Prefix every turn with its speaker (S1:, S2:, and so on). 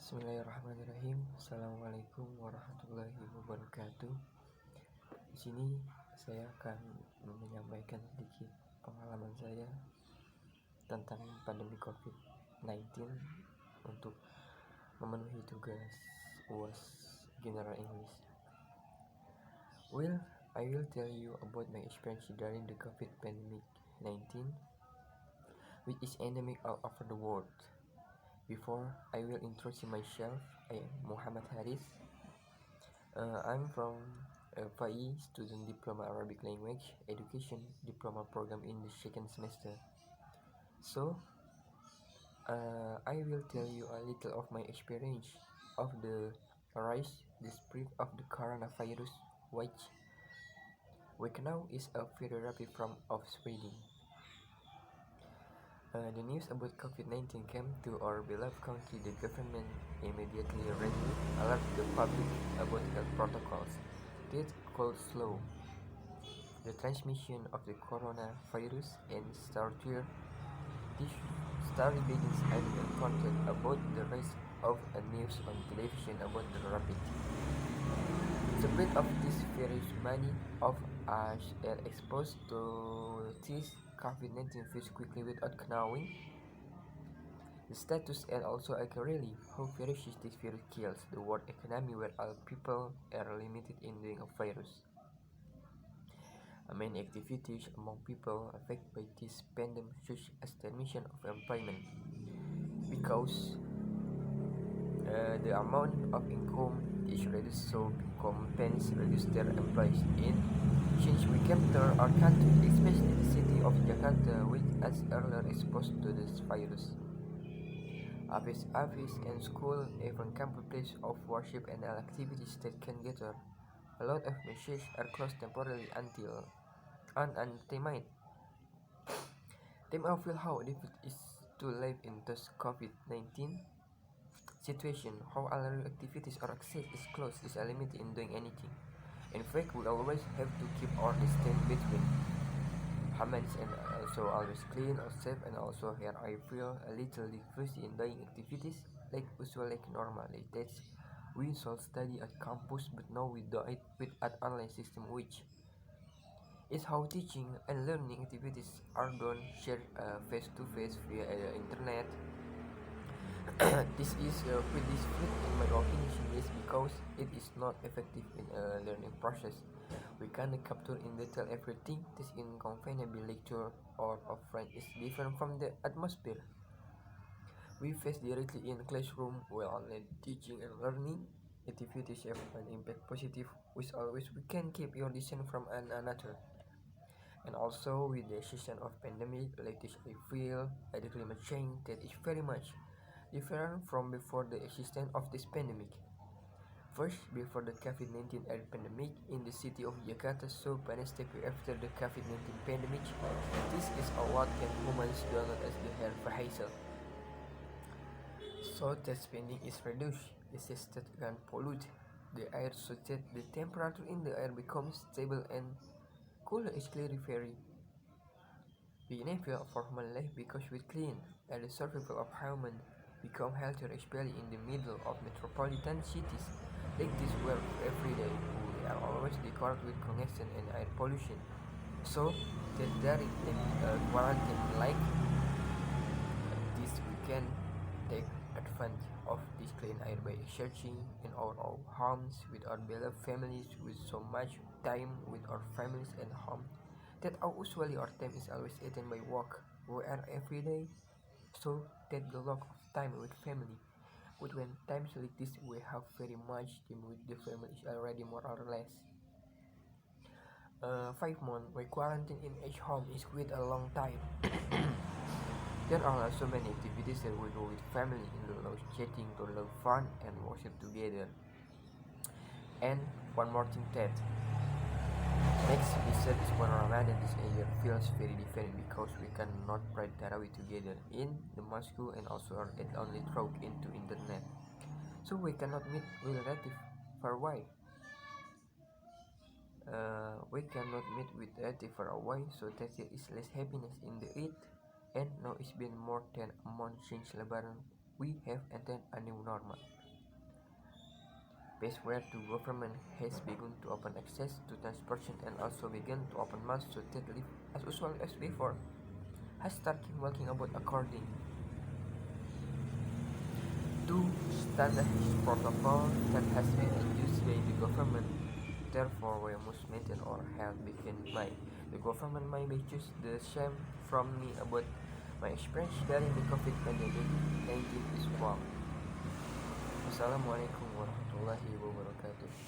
S1: Bismillahirrahmanirrahim. Assalamualaikum warahmatullahi wabarakatuh. Di sini saya akan menyampaikan sedikit pengalaman saya tentang pandemi COVID-19 untuk memenuhi tugas UAS General English. Well, I will tell you about my experience during the COVID pandemic 19, which is endemic all over the world. Before I will introduce myself, I am Muhammad Harits. I'm from FAI Student Diploma Arabic Language Education Diploma Program in the second semester. So, I will tell you a little of my experience of the rise, the spread of the coronavirus, which now is a very rapid form of spreading. The news about COVID-19 came to our beloved country. The government immediately alerted the public about health protocols that could slow the transmission of the coronavirus and started begins having content about the rise of a news on television about the rapid spread of this virus. Many of us are exposed to this COVID-19 virus quickly without knowing the status and also accurately how ferocious this virus kills the world economy, where all people are limited in doing a virus. Main activities among people affected by this pandemic, such as termination of employment, because the amount of income is reduced, so companies reduce their employees. Since we capture our country, especially the city of Jakarta, which is earlier exposed to this virus. Office and school, even campus place of worship and all activities that can gather a lot of messages are closed temporarily until undetermined. Them all feel how difficult it is to live in this COVID-19 situation, how all activities or access is closed, is limited in doing anything. In fact, we always have to keep our distance between hands and also always clean or safe, and also here I feel a little difficulty in doing activities like usual, like normally that we should study at campus, but now we do it with an online system, which is how teaching and learning activities are done shared face to face via internet. This is pretty split in my opinion, is because it is not effective in a learning process. We cannot capture in detail everything. This inconvenient lecture or offline is different from the atmosphere we face directly in classroom, while online teaching and learning activities have an impact positive, which always we can keep your distance from another. And also with the existence of pandemic like this, I feel a climate change that is very much different from before the existence of this pandemic. First, before the COVID-19 pandemic in the city of Jakarta, so step after the COVID-19 pandemic, this is a what can humans download as the air vehicle. So that spending is reduced, the system can pollute the air so that the temperature in the air becomes stable and cooler is clearly very beneficial for human life, because with clean air the survival of human become healthier, especially in the middle of metropolitan cities like this, where every day we are always decorated with congestion and air pollution. So that there is a quarantine like this, we can take advantage of this clean air by searching in our own homes with our beloved families, with so much time with our families and home that usually our time is always eaten by work. We are every day, so that the lack of time with family. But when times like this, we have very much time with the family is already more or less. 5 months, my quarantine in each home is quite a long time. There are also many activities that we do with family in the love chatting, to love fun and worship together. And one more thing that makes this service when Ramadan this year feels very different, because we cannot pray Tarawih together in the mosque, and also it only through into internet. So we cannot meet with relative far away. We cannot meet with relative far away, so that there is less happiness in the Eid. And now it's been more than a month since Lebaran we have entered a new normal, phase where the government has begun to open access to transportation and also begun to open mouths to take live as usual as before, has started working about according to standardized protocol that has been used by the government. Therefore, we must maintain our health begin by the government may be choose the same from me about my experience during the COVID-19 is wrong. Wassalamualaikum warahmatullahi wabarakatuh.